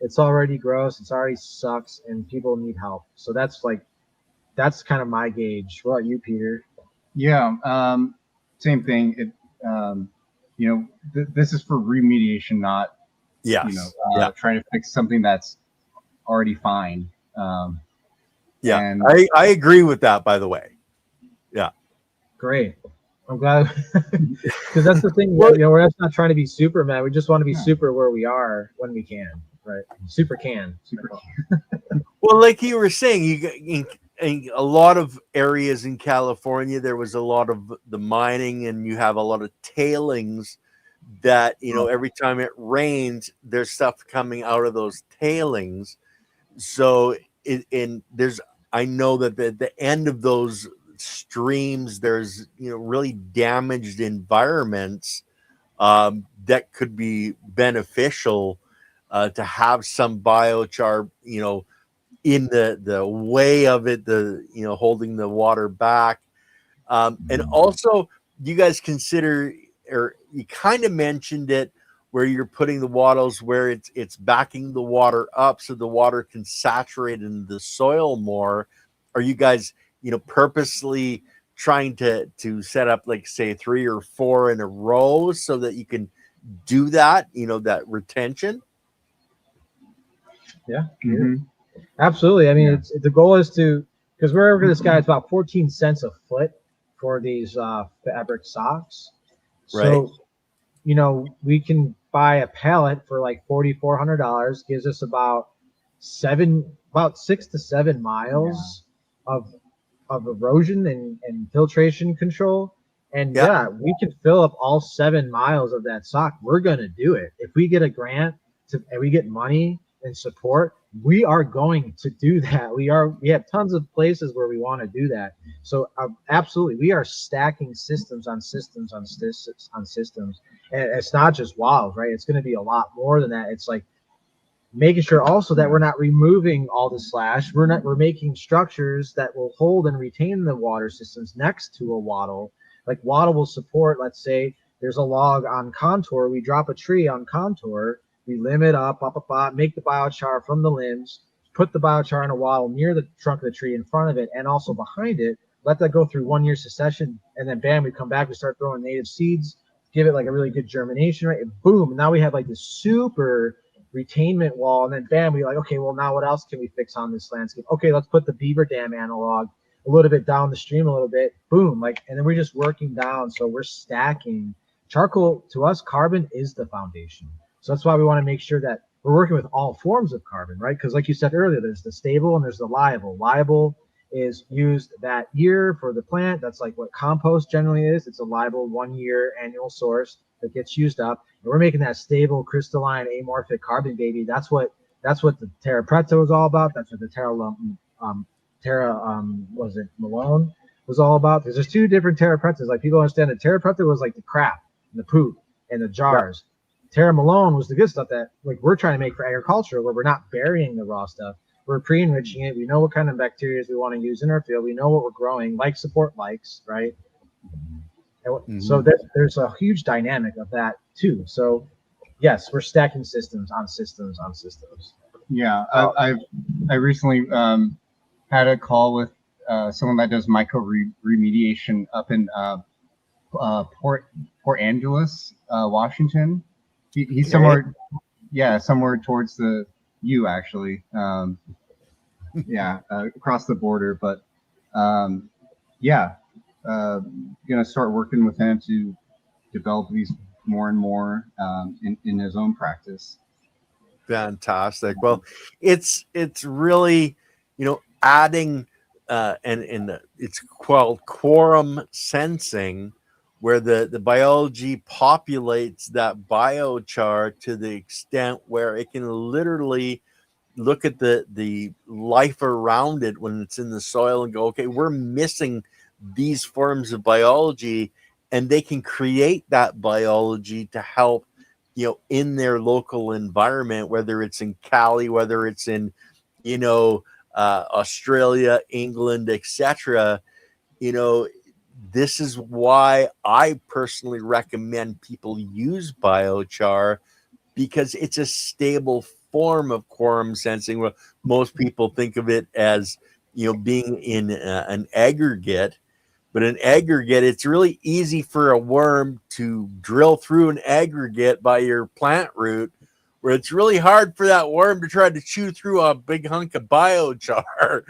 it's already gross, it's already sucks, and people need help. So that's kind of my gauge. What about you, Peter? Yeah, same thing. This is for remediation, not trying to fix something that's already fine. And I agree with that, by the way. Yeah, great. I'm glad, because that's the thing. We're just not trying to be Superman. We just want to be super where we are when we can. Right, super can. Well, like you were saying, in a lot of areas in California, there was a lot of the mining, and you have a lot of tailings that, every time it rains, there's stuff coming out of those tailings. So I know that at the end of those streams, there's, really damaged environments that could be beneficial to have some biochar, in the way of it, holding the water back. And also, you guys consider, or you kind of mentioned it, where you're putting the wattles where it's backing the water up so the water can saturate in the soil more. Are you guys, purposely trying to set up, like, say 3 or 4 in a row so that you can do that, that retention? Yeah. Absolutely. I mean, the goal is because wherever this guy, it's about 14 cents a foot for these fabric socks. So, Right. We can buy a pallet for like $4,400, gives us about 6 to 7 miles of erosion and filtration control. And Yeah. we can fill up all 7 miles of that sock. We're gonna do it. If we get a grant and we get money and support, we are going to do that. We have tons of places where we want to do that. So absolutely, we are stacking systems on systems on systems, and it's not just walls, right? It's going to be a lot more than that. It's like making sure also that we're not removing all the slash. We're making structures that will hold and retain the water systems next to a wattle. Like wattle will support, let's say there's a log on contour, we drop a tree on contour, we limb it up, make the biochar from the limbs, put the biochar in a wattle near the trunk of the tree in front of it and also behind it, let that go through 1 year succession, and then bam, we come back, we start throwing native seeds, give it like a really good germination rate, and boom, now we have like this super retainment wall, and then bam, we like, okay, well, now what else can we fix on this landscape? Okay, let's put the beaver dam analog a little bit down the stream a little bit, boom, like, and then we're just working down. So we're stacking. Charcoal, to us, carbon is the foundation. So that's why we want to make sure that we're working with all forms of carbon, right? Because like you said earlier, there's the stable and there's the liable. Liable is used that year for the plant. That's like what compost generally is. It's a liable 1 year annual source that gets used up. And we're making that stable, crystalline, amorphic carbon baby. That's what the Terra Preta was all about. That's what the was it Malone was all about. Because there's 2 different Terra Pretas. Like people understand that Terra Preta was like the crap and the poop and the jars. Yeah. Terra Malone was the good stuff that like we're trying to make for agriculture, where we're not burying the raw stuff. We're pre-enriching it. We know what kind of bacteria we want to use in our field. We know what we're growing. Like support likes, right? So there's a huge dynamic of that too. So yes, we're stacking systems on systems on systems. Yeah, I recently had a call with someone that does micro remediation up in Port Angeles, Washington. He's somewhere, somewhere towards the U actually. Across the border, but gonna start working with him to develop these more and more in his own practice. Fantastic. Well, it's really, adding and it's called quorum sensing, where the biology populates that biochar to the extent where it can literally look at the life around it when it's in the soil and go, okay, we're missing these forms of biology, and they can create that biology to help, in their local environment, whether it's in Cali, whether it's in, Australia, England, etc. This is why I personally recommend people use biochar, because it's a stable form of quorum sensing, where most people think of it as, being in an aggregate. But an aggregate, it's really easy for a worm to drill through an aggregate by your plant root, where it's really hard for that worm to try to chew through a big hunk of biochar,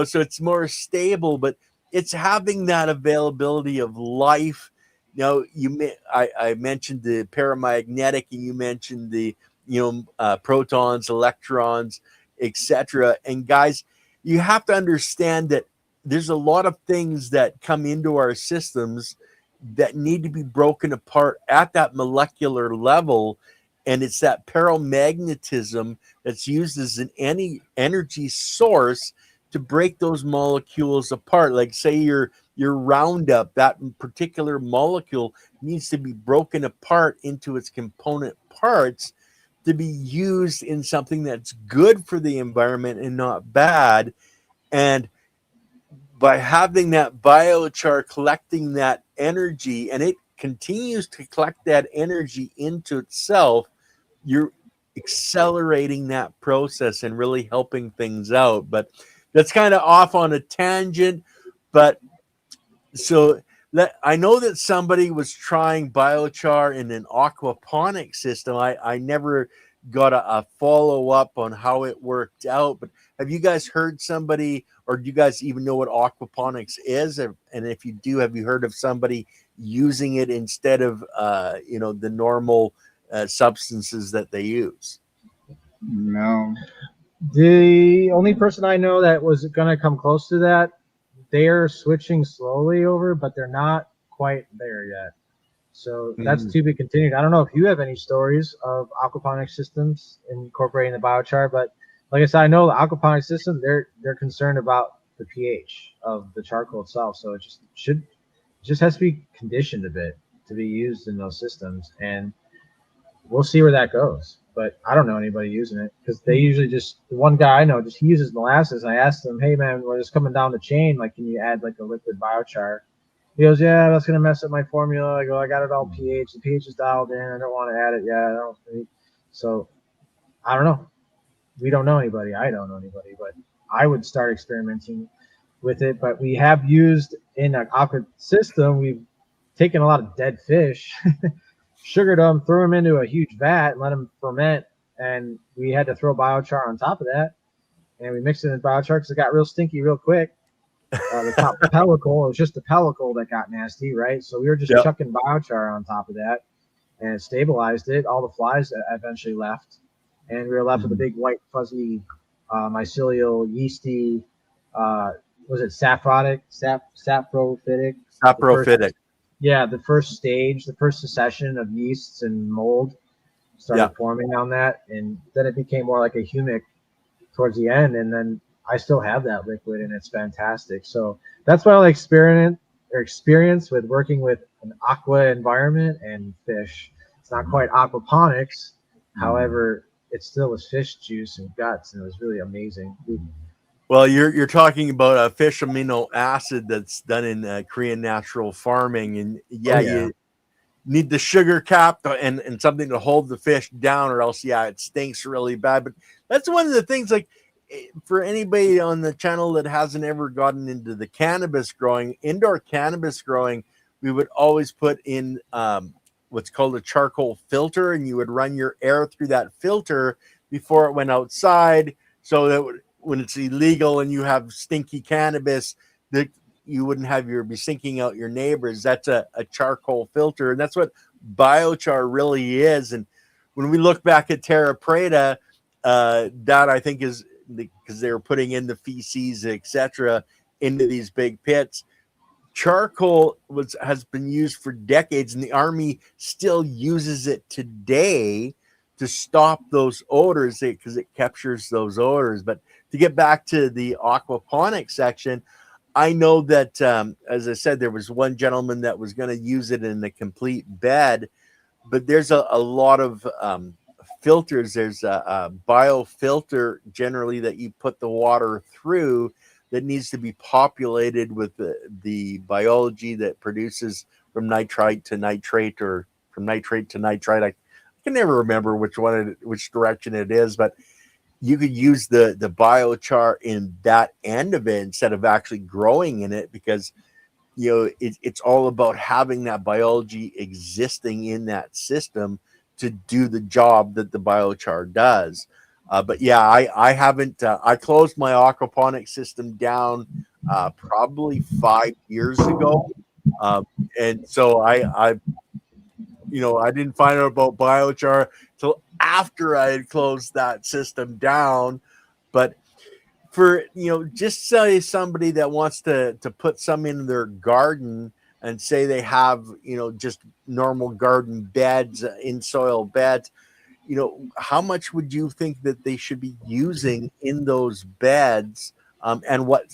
so it's more stable, but it's having that availability of life. I mentioned the paramagnetic, and you mentioned the, protons, electrons, etc. And guys, you have to understand that there's a lot of things that come into our systems that need to be broken apart at that molecular level. And it's that paramagnetism that's used as any energy source to break those molecules apart. Like say your Roundup, that particular molecule needs to be broken apart into its component parts to be used in something that's good for the environment and not bad. And by having that biochar collecting that energy, and it continues to collect that energy into itself, you're accelerating that process and really helping things out. But that's kind of off on a tangent. But so I know that somebody was trying biochar in an aquaponic system. I never got a follow up on how it worked out, but have you guys heard somebody, or do you guys even know what aquaponics is? And if you do, have you heard of somebody using it instead of the normal substances that they use? No. The only person I know that was going to come close to that, they're switching slowly over, but they're not quite there yet. So that's to be continued. I don't know if you have any stories of aquaponic systems incorporating the biochar, but like I said, I know the aquaponic system, they're concerned about the pH of the charcoal itself. So it just has to be conditioned a bit to be used in those systems, and we'll see where that goes. But I don't know anybody using it because they usually just, the one guy I know, just he uses molasses. I asked him, hey man, we're just coming down the chain. Like, can you add like a liquid biochar? He goes, yeah, that's gonna mess up my formula. I go, I got it all pH. The pH is dialed in. I don't want to add it yet. I don't think so. I don't know. We don't know anybody. I don't know anybody, but I would start experimenting with it. But we have used in an aqua system, we've taken a lot of dead fish, sugared them, threw them into a huge vat, and let them ferment. And we had to throw biochar on top of that. And we mixed it in biochar because it got real stinky real quick. The top pellicle, it was just the pellicle that got nasty, right? So we were just chucking biochar on top of that, and it stabilized it. All the flies eventually left, and we were left with a big white fuzzy mycelial yeasty. Was it saprophytic? Saprophytic. The first stage, the first succession of yeasts and mold started forming on that, and then it became more like a humic towards the end, and then I still have that liquid, and it's fantastic. So that's my experience with working with an aqua environment and fish. It's not quite aquaponics, however, it still was fish juice and guts, and it was really amazing. Well, you're talking about a fish amino acid that's done in Korean natural farming, and you need the sugar cap and something to hold the fish down, or else it stinks really bad. But that's one of the things, like, for anybody on the channel that hasn't ever gotten into the indoor cannabis growing, we would always put in what's called a charcoal filter, and you would run your air through that filter before it went outside, so that when it's illegal and you have stinky cannabis, that you wouldn't be sinking out your neighbors. That's a charcoal filter, and that's what biochar really is. And when we look back at Terra Preta, that I think is because they were putting in the feces, etc., into these big pits. Charcoal has been used for decades, and the Army still uses it today to stop those odors because it captures those odors. But to get back to the aquaponic section, I know that, as I said, there was one gentleman that was going to use it in the complete bed, but there's a lot of filters. There's a biofilter generally that you put the water through that needs to be populated with the biology that produces from nitrite to nitrate, or from nitrate to nitrite. I can never remember which direction it is, but you could use the biochar in that end of it instead of actually growing in it, because it's all about having that biology existing in that system to do the job that the biochar does. But I haven't. I closed my aquaponic system down probably 5 years ago, and so I didn't find out about biochar till after I had closed that system down. But for, just say somebody that wants to put some in their garden, and say they have, just normal garden beds, in soil beds, how much would you think that they should be using in those beds, and what,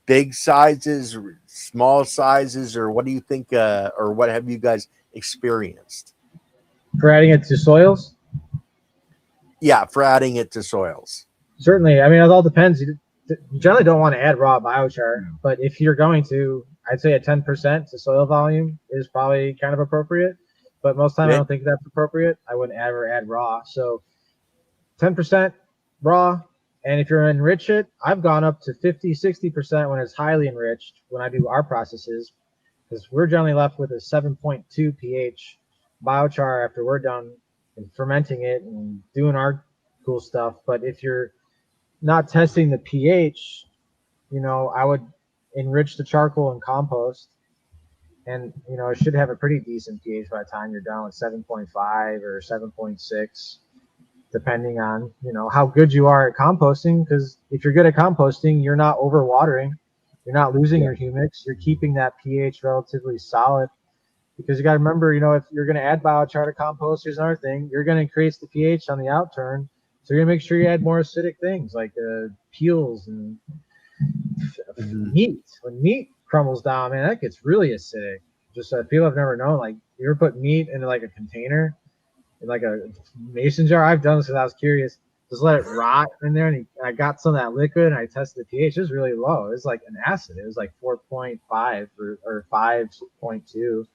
big sizes, small sizes, or what do you think, or what have you guys experienced? For adding it to soils? Yeah, for adding it to soils. Certainly. I mean, it all depends. You generally don't want to add raw biochar, but if you're going to, I'd say a 10% to soil volume is probably kind of appropriate. But most time I don't think that's appropriate. I wouldn't ever add raw. So 10% raw. And if you're enrich it, I've gone up to 50, 60% when it's highly enriched when I do our processes, because we're generally left with a 7.2 pH biochar after we're done and fermenting it and doing our cool stuff. But if you're not testing the pH, I would enrich the charcoal and compost, and it should have a pretty decent pH by the time you're done with 7.5 or 7.6, depending on how good you are at composting. Because if you're good at composting, you're not overwatering, you're not losing your humics, you're keeping that pH relatively solid. Because you got to remember, if you're going to add biochar to compost, here's another thing: you're going to increase the pH on the outturn. So you're gonna make sure you add more acidic things like peels and meat. When meat crumbles down, man, that gets really acidic. Just people have never known. Like, you ever put meat into like a container, in like a mason jar? I've done this because I was curious. Just let it rot in there, and I got some of that liquid, and I tested the pH. It was really low. It was like an acid. It was like 4.5 or 5.2.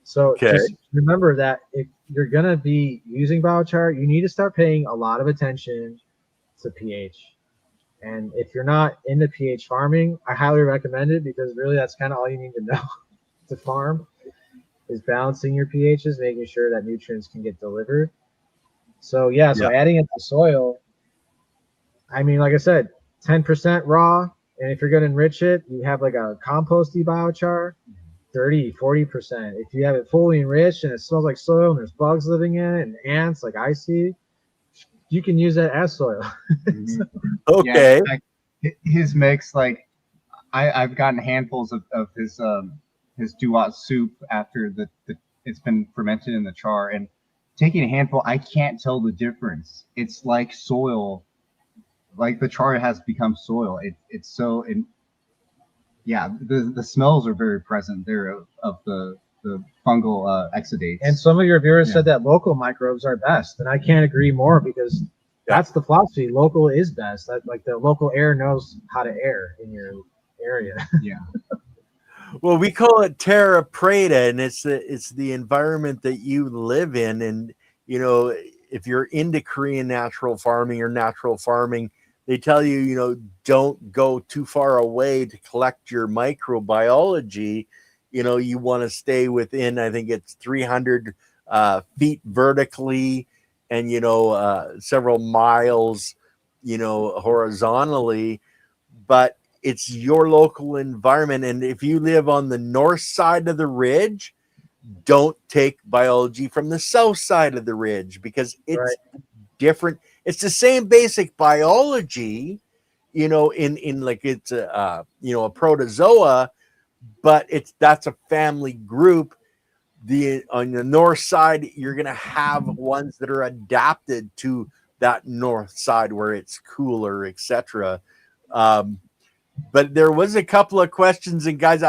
So just remember that if you're going to be using biochar, you need to start paying a lot of attention to pH. And if you're not into pH farming, I highly recommend it, because really that's kind of all you need to know to farm, is balancing your pHs, making sure that nutrients can get delivered. So adding it to soil, I mean, like I said, 10% raw. And if you're going to enrich it, you have like a composty biochar, 30-40%. If you have it fully enriched and it smells like soil and there's bugs living in it and ants like I see, you can use that as soil. Okay. Yeah, his mix, like I've gotten handfuls of his duat soup after it's been fermented in the char, and taking a handful, I can't tell the difference. It's like soil, like the char has become soil. It's so the smells are very present there of the fungal exudates. And some of your viewers said that local microbes are best, and I can't agree more, because that's the philosophy. Local is best. Like the local air knows how to air in your area. Yeah. Well, we call it terra preta, and it's the environment that you live in. And if you're into Korean natural farming or natural farming, they tell you, don't go too far away to collect your microbiology. You want to stay within, I think it's 300 feet vertically, and several miles horizontally. But it's your local environment. And if you live on the north side of the ridge, don't take biology from the south side of the ridge, because it's different. It's the same basic biology, in like it's a protozoa, but that's a family group. On the north side, you're going to have ones that are adapted to that north side where it's cooler, etc. But there was a couple of questions, and guys,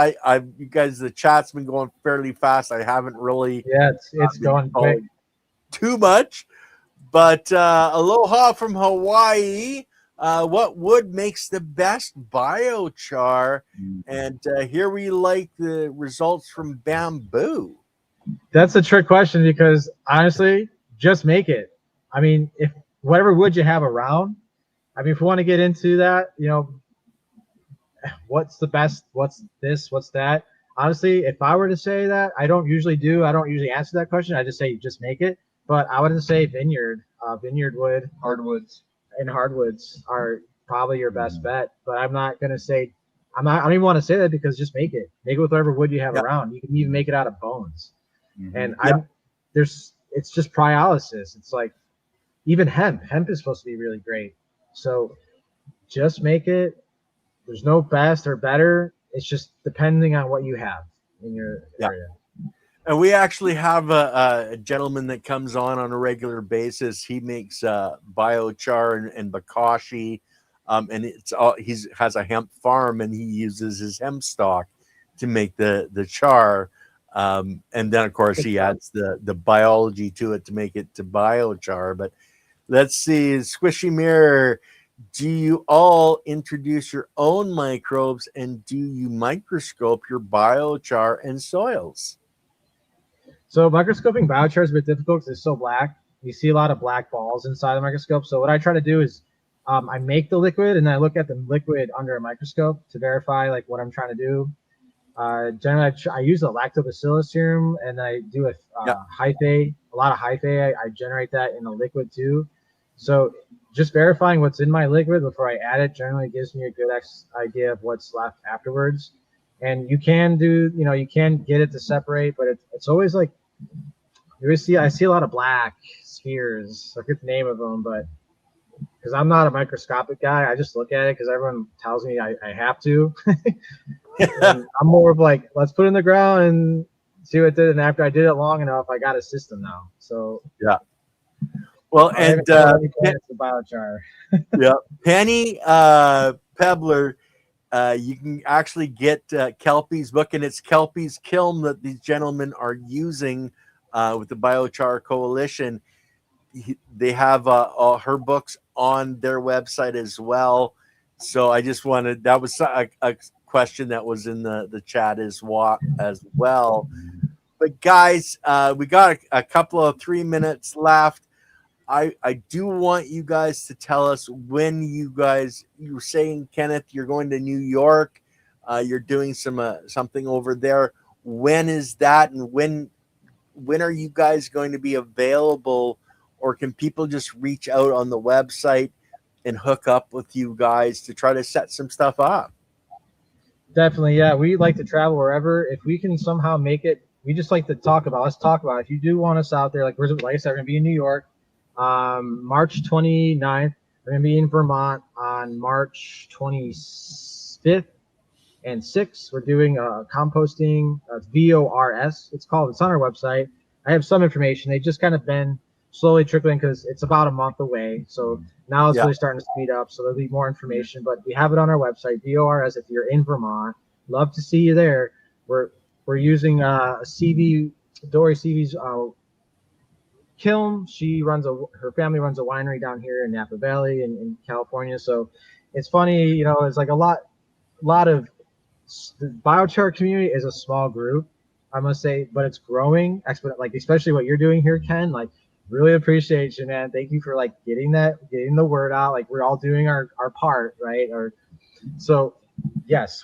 you guys, the chat's been going fairly fast. I haven't really it's going quick too much, but aloha from Hawaii. What wood makes the best biochar? And here we like the results from bamboo. That's a trick question, because honestly, just make it. I mean, if whatever wood you have around, I mean, if we want to get into that, what's the best, what's this, what's that? Honestly, if I were to say that, I don't usually answer that question. I just say just make it. But I would say vineyard wood, hardwoods are probably your best bet. But I'm not gonna say, I don't even want to say that, because just make it with whatever wood you have around. You can even make it out of bones. And it's just pryolysis. It's like even hemp is supposed to be really great. So just make it. There's no best or better. It's just depending on what you have in your area. And we actually have a gentleman that comes on a regular basis. He makes biochar and bokashi, and it's all has a hemp farm, and he uses his hemp stalk to make the char. And then of course he adds the biology to it to make it to biochar. But let's see, Squishy Mirror, do you all introduce your own microbes, and do you microscope your biochar and soils? So microscoping biochar is a bit difficult because it's so black. You see a lot of black balls inside the microscope. So what I try to do is I make the liquid and then I look at the liquid under a microscope to verify like what I'm trying to do. Generally, I use a lactobacillus serum and I do a hyphae, a lot of hyphae. I generate that in a liquid too. So just verifying what's in my liquid before I add it generally gives me a good idea of what's left afterwards. And you can do, you can get it to separate, but it's always like, I see a lot of black spheres. I forget the name of them, but because I'm not a microscopic guy, I just look at it because everyone tells me I have to. And I'm more of like, let's put it in the ground and see what it did. And after I did it long enough, I got a system now. So yeah. Well, and biochar. yeah, Penny Pebbler. You can actually get Kelpie's book, and it's Kelpie's Kiln that these gentlemen are using with the Biochar Coalition. They have her books on their website as well. So I just wanted, that was a question that was in the chat as well. But guys, we got a couple of 3 minutes left. I do want you guys to tell us when you were saying, Kenneth, you're going to New York. You're doing something over there. When is that? And when are you guys going to be available? Or can people just reach out on the website and hook up with you guys to try to set some stuff up? Definitely. Yeah. We like to travel wherever. If we can somehow make it, we just like to talk about, let's talk about it. If you do want us out there, like I said, we're going to be in New York. March 29th, we're going to be in Vermont on March 25th and 6th. We're doing composting, VORS. It's on our website. I have some information. They've just kind of been slowly trickling because it's about a month away. So now it's really starting to speed up. So there'll be more information, but we have it on our website, VORS. If you're in Vermont, love to see you there. We're using Dory CV's kiln. Her family runs a winery down here in Napa Valley in California. So it's funny, it's like a lot of the biochar community is a small group, I must say, but it's growing like especially what you're doing here, Ken. Like really appreciate you, man. Thank you for like getting the word out. Like we're all doing our part, right? So yes,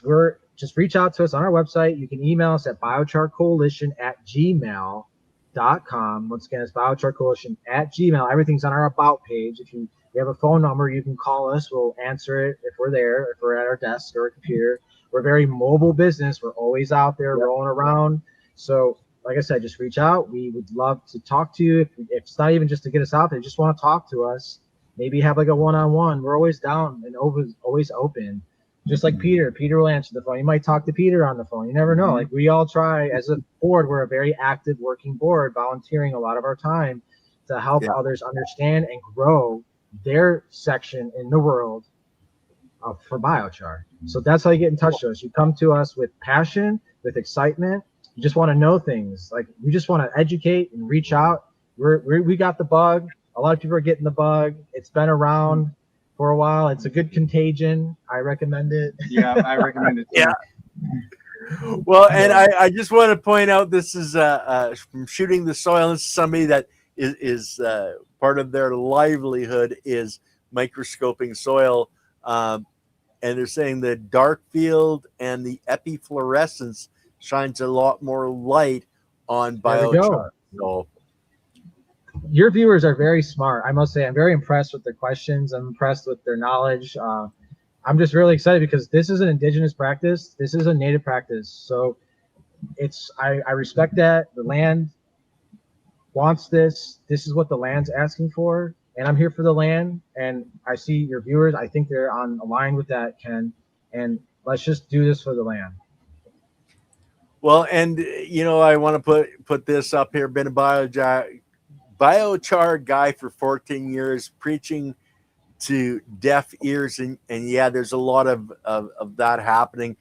just reach out to us on our website. You can email us at biocharcoalition@gmail.com. Once again, it's biocharcoalition@gmail. Everything's on our about page. If you have a phone number, you can call us. We'll answer it if we're there, if we're at our desk or a computer. We're a very mobile business. We're always out there rolling around. So like I said, just reach out. We would love to talk to you. If it's not even just to get us out there, just want to talk to us. Maybe have like a one-on-one. We're always down and always open. Just like Peter will answer the phone. You might talk to Peter on the phone. You never know. Like we all try as a board. We're a very active working board, volunteering a lot of our time to help others understand and grow their section in the world for biochar. So that's how you get in touch with us. You come to us with passion, with excitement. You just want to know things. Like we just want to educate and reach out. We got the bug. A lot of people are getting the bug. It's been around for a while. It's a good contagion. I recommend it. Yeah, I recommend it too. Yeah. Well, and I just want to point out, this is from Shooting the Soil. This is somebody that is part of their livelihood is microscoping soil. And they're saying the dark field and the epifluorescence shines a lot more light on biochar. So your viewers are very smart. I must say, I'm very impressed with their questions. I'm impressed with their knowledge. I'm just really excited because this is an indigenous practice. This is a native practice. So I respect that. The land wants this. This is what the land's asking for. and I'm here for the land. And I see your viewers. I think they're aligned with that, Ken. And let's just do this for the land. Well, and I want to put this up here. Been a biochar guy for 14 years, preaching to deaf ears, and yeah, there's a lot of that happening.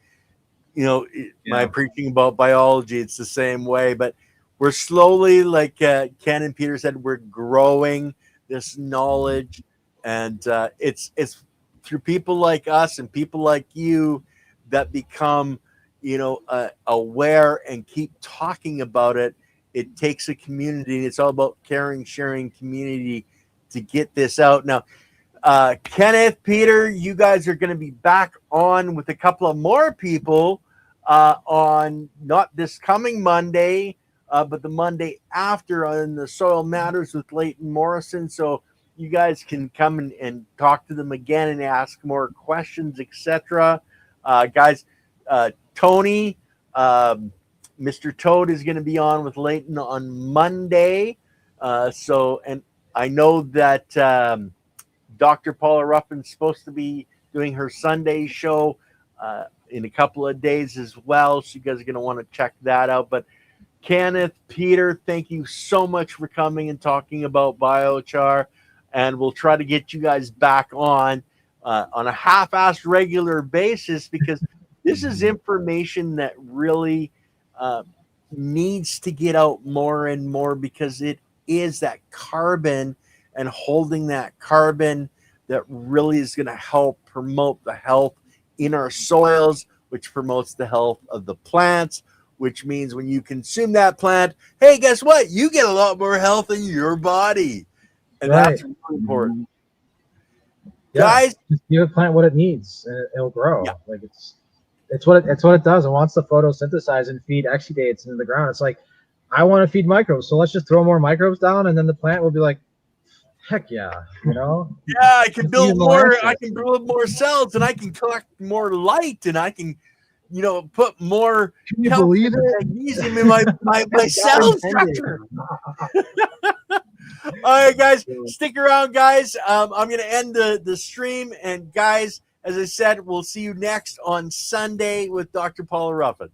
My preaching about biology, it's the same way, but we're slowly, like Ken and Peter said, we're growing this knowledge, and it's through people like us and people like you that become aware and keep talking about it. It takes a community, and it's all about caring, sharing, community to get this out. Now, Kenneth, Peter, you guys are going to be back on with a couple of more people on not this coming Monday, but the Monday after on the Soil Matters with Leighton Morrison. So you guys can come and talk to them again and ask more questions, etc. Guys, Tony, Mr. Toad is going to be on with Leighton on Monday. And I know that Dr. Paula Ruffin's supposed to be doing her Sunday show in a couple of days as well. So you guys are going to want to check that out. But Kenneth, Peter, thank you so much for coming and talking about biochar. And we'll try to get you guys back on a half-assed regular basis, because this is information that really needs to get out more and more, because it is that carbon and holding that carbon that really is going to help promote the health in our soils, which promotes the health of the plants, which means when you consume that plant, hey, guess what? You get a lot more health in your body. And that's really important. Yeah, guys, just give a plant what it needs and it'll grow. Yeah. Like it's what it does. It wants to photosynthesize and feed exudates into the ground. It's like, I want to feed microbes, so let's just throw more microbes down, and then the plant will be like, heck yeah, Yeah, I can build more. I can build more cells, and I can collect more light, and I can, put more. Can you believe it? Magnesium in my cell structure. All right, guys, stick around, guys. I'm going to end the stream, and guys, as I said, we'll see you next on Sunday with Dr. Paula Ruffin.